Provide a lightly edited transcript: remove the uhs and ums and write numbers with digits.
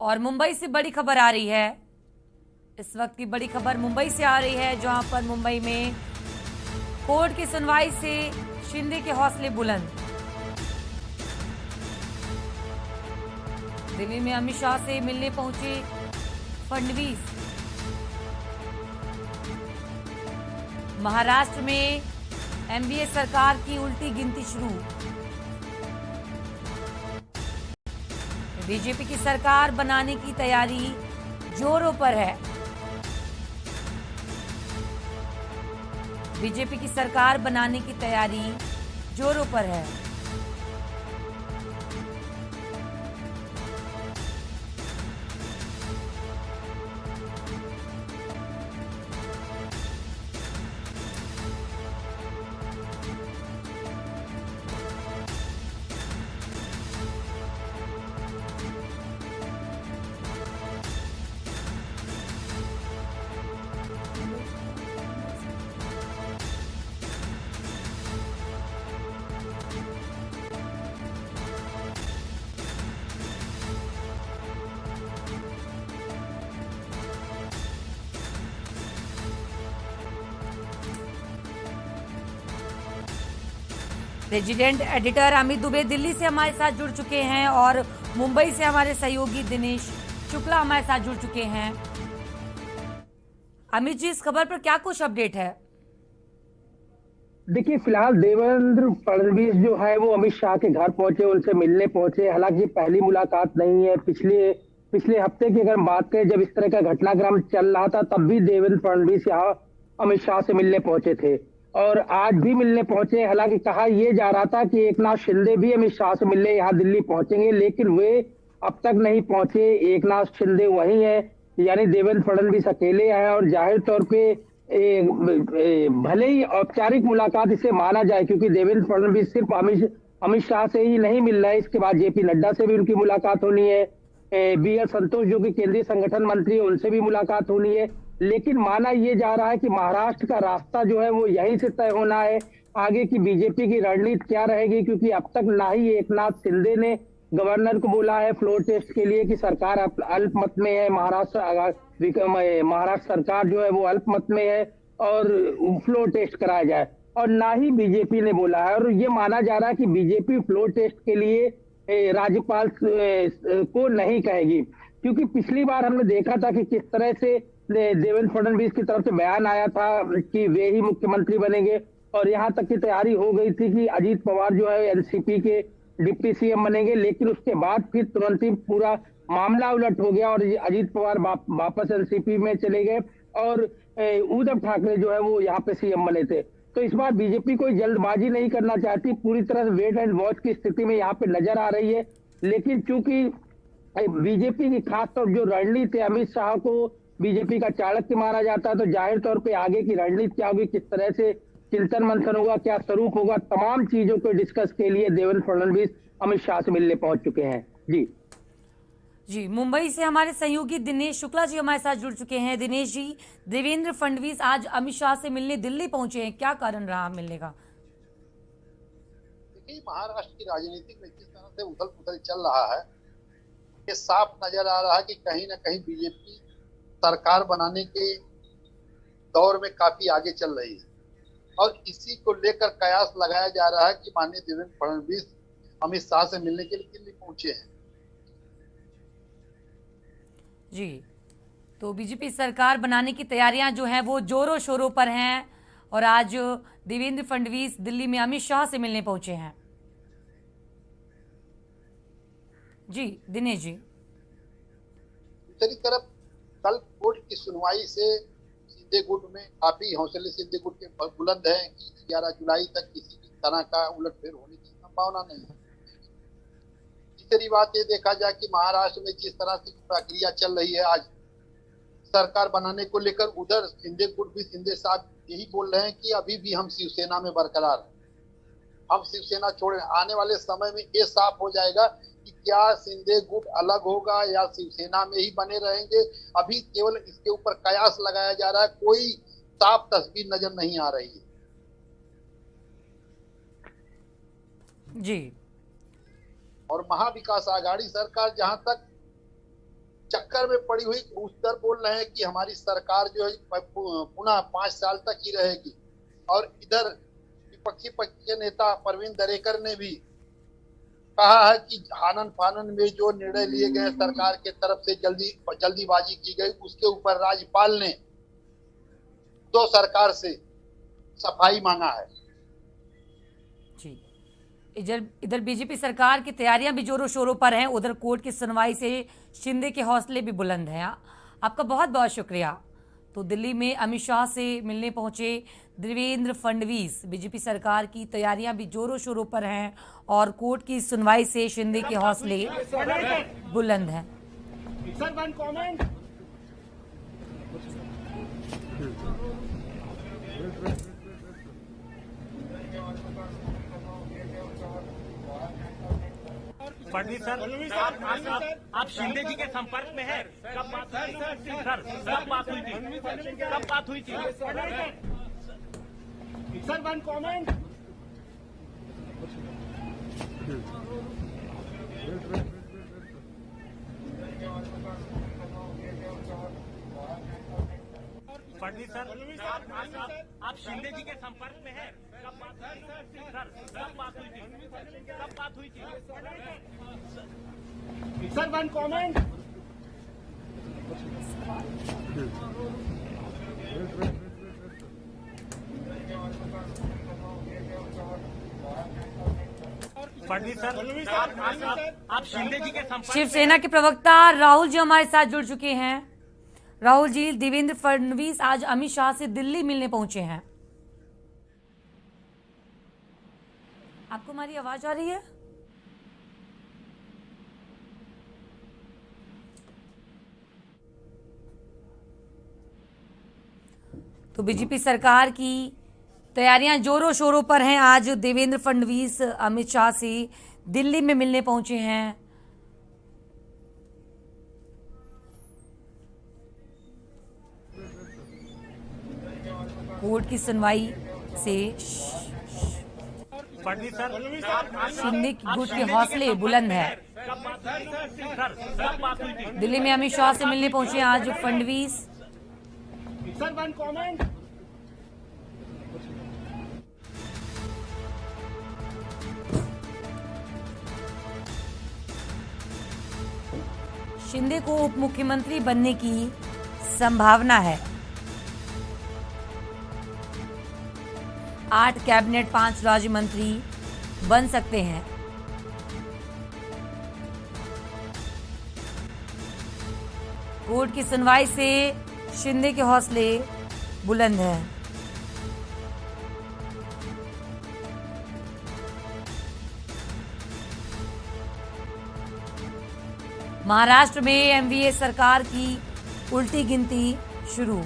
और मुंबई से बड़ी खबर आ रही है। इस वक्त की बड़ी खबर मुंबई से आ रही है, जहां पर मुंबई में कोर्ट की सुनवाई से शिंदे के हौसले बुलंद। दिल्ली में अमित शाह से मिलने पहुंचे फडणवीस। महाराष्ट्र में एनडीए सरकार की उल्टी गिनती शुरू। बीजेपी की सरकार बनाने की तैयारी जोरों पर है। बीजेपी की सरकार बनाने की तैयारी जोरों पर है। रेजिडेंट एडिटर अमित दुबे दिल्ली से हमारे साथ जुड़ चुके हैं और मुंबई से हमारे सहयोगी दिनेश शुक्ला हमारे साथ जुड़ चुके हैं। अमित जी, इस खबर पर क्या कुछ अपडेट है? देखिए, फिलहाल देवेंद्र फडणवीस जो है वो अमित शाह के घर पहुंचे, उनसे मिलने पहुंचे। हालांकि पहली मुलाकात नहीं है। पिछले पिछले हफ्ते की अगर बात करें, जब इस तरह का घटनाक्रम चल रहा था, तब भी देवेंद्र फडणवीस यहाँ अमित शाह से मिलने पहुंचे थे और आज भी मिलने पहुंचे। हालांकि कहा यह जा रहा था कि एकनाथ शिंदे भी अमित शाह से मिलने यहाँ दिल्ली पहुंचेंगे, लेकिन वे अब तक नहीं पहुंचे। एकनाथ शिंदे वही है, यानी देवेंद्र फडणवीस अकेले हैं। और जाहिर तौर पे भले ही औपचारिक मुलाकात इसे माना जाए, क्योंकि देवेंद्र फडणवीस सिर्फ अमित शाह से ही नहीं मिल रहा है, इसके बाद जेपी नड्डा से भी उनकी मुलाकात होनी है। बी एल संतोष जो कि केंद्रीय संगठन मंत्री है, उनसे भी मुलाकात होनी है। लेकिन माना यह जा रहा है कि महाराष्ट्र का रास्ता जो है वो यहीं से तय होना है। आगे की बीजेपी की रणनीति क्या रहेगी, क्योंकि अब तक ना ही एकनाथ शिंदे ने गवर्नर को बोला है फ्लोर टेस्ट के लिए कि सरकार अल्पमत में है, महाराष्ट्र सरकार जो है वो अल्पमत में है और फ्लोर टेस्ट कराया जाए, और ना ही बीजेपी ने बोला है। और ये माना जा रहा है कि बीजेपी फ्लोर टेस्ट के लिए राज्यपाल को नहीं कहेगी, क्योंकि पिछली बार हमने देखा था कि किस तरह से देवेंद्र फडणवीस की तरफ से बयान आया था कि वे ही मुख्यमंत्री बनेंगे, और यहाँ तक की तैयारी हो गई थी कि अजीत पवार जो है एनसीपी के डिप्टी सीएम बनेंगे। लेकिन उसके बाद फिर तुरंत ही पूरा मामला उलट हो गया और अजीत पवार वापस एनसीपी में चले गए और उद्धव ठाकरे जो है वो यहाँ पे सीएम बने थे। तो इस बार बीजेपी कोई जल्दबाजी नहीं करना चाहती, पूरी तरह से वेट एंड वॉच की स्थिति में यहाँ पे नजर आ रही है। लेकिन चूंकि बीजेपी की खासतौर जो रणनीति है, अमित शाह को बीजेपी का चाणक्य माना जाता है, तो जाहिर तौर पे आगे की रणनीति क्या होगी, किस तरह से चिंतन मंथन होगा, क्या स्वरूप होगा, तमाम चीजों को डिस्कस के लिए देवेंद्र फडणवीस अमित शाह से मिलने पहुंच चुके हैं। जी, मुंबई से हमारे सहयोगी दिनेश शुक्ला जी हमारे साथ जुड़ चुके हैं। दिनेश जी, देवेंद्र फडणवीस आज अमित शाह से मिलने दिल्ली पहुंचे हैं, क्या कारण रहा मिलने का? देखिए, महाराष्ट्र की राजनीति में जिस तरह से उथल पुथल चल रहा है, ये साफ नजर आ रहा है कि कहीं ना कहीं बीजेपी सरकार बनाने के दौर में काफी आगे चल रही है और इसी को लेकर कयास लगाया जा रहा है कि माननीय देवेंद्र फडणवीस अमित शाह से मिलने के लिए दिल्ली पहुंचे हैं। जी, तो बीजेपी सरकार बनाने की तैयारियां जो हैं वो जोरों शोरों पर हैं और आज देवेंद्र फडणवीस दिल्ली में अमित शाह से मिलने पहुंचे हैं। जी दिनेश जी। दूसरी तरफ कल कोर्ट की सुनवाई से सिंधे गुट में काफी हौसले सिंधे गुट के बुलंद हैं कि 11 जुलाई तक किसी भी तरह का उलटफेर होने की संभावना नहीं है। तीसरी बात ये देखा जाए कि महाराष्ट्र में जिस तरह से प्रक्रिया चल रही है आज सरकार बनाने को लेकर, उधर सिंधे गुट भी शिंदे साहब यही बोल रहे हैं कि अभी भी हम शिवसेना में बरकरार हैं, हम शिवसेना छोड़े। आने वाले समय में ये साफ हो जाएगा कि क्या शिंदे गुट अलग होगा या शिवसेना में ही बने रहेंगे। अभी केवल इसके ऊपर कयास लगाया जा रहा है, कोई साफ तस्वीर नजर नहीं आ रही है। जी। और महाविकास आघाड़ी सरकार जहां तक चक्कर में पड़ी हुई उधर बोल रहे हैं कि हमारी सरकार जो है पुनः 5 साल तक ही रहेगी, और इधर विपक्षी पक्ष के नेता परवीन दरेकर ने भी कहा है कि हानन फानन में जो निर्णय लिए गए सरकार के तरफ से जल्दीबाजी की गई, उसके ऊपर राज्यपाल ने तो सरकार से सफाई मांगा है। जी, इधर बीजेपी सरकार की तैयारियां भी जोरों शोरों पर हैं, उधर कोर्ट की सुनवाई से शिंदे के हौसले भी बुलंद हैं। आपका बहुत बहुत शुक्रिया। तो दिल्ली में अमित शाह से मिलने पहुंचे देवेंद्र फडणवीस। बीजेपी सरकार की तैयारियां भी जोरों शोरों पर हैं और कोर्ट की सुनवाई से शिंदे के हौसले बुलंद हैं। Sir, one comment. Fadnavis sir, आप शिंदे जी के संपर्क में हैं? कब बात हुई थी सर? कब बात हुई थी? कब बात हुई थी? Sir, one comment. Fadnavis sir, आप शिंदे जी के संपर्क में हैं? कब बात हुई थी सर? कब बात हुई थी? कब बात हुई थी? Sir, one comment. Fadnavis sir, आप शिंदे जी के संपर्क। शिवसेना के प्रवक्ता राहुल जी हमारे साथ जुड़ चुके हैं। राहुल जी, देवेंद्र फडणवीस आज अमित शाह से दिल्ली मिलने पहुंचे हैं। आपको हमारी आवाज आ रही है? तो बीजेपी सरकार की तैयारियां जोरों शोरों पर हैं। आज देवेंद्र फडणवीस अमित शाह से दिल्ली में मिलने पहुंचे हैं। कोर्ट की सुनवाई से फडणवीस सर, शिंदे की गुट के हौसले बुलंद है। कब बात हुई थी सर? कब बात हुई थी? दिल्ली में अमित शाह से मिलने पहुंचे आज Fadnavis. Sir, one comment. Shinde को उप मुख्यमंत्री बनने की संभावना है। 8 कैबिनेट 5 राज्य मंत्री बन सकते हैं। कोर्ट की सुनवाई से शिंदे के हौसले बुलंद हैं। महाराष्ट्र में एमवीए सरकार की उल्टी गिनती शुरू।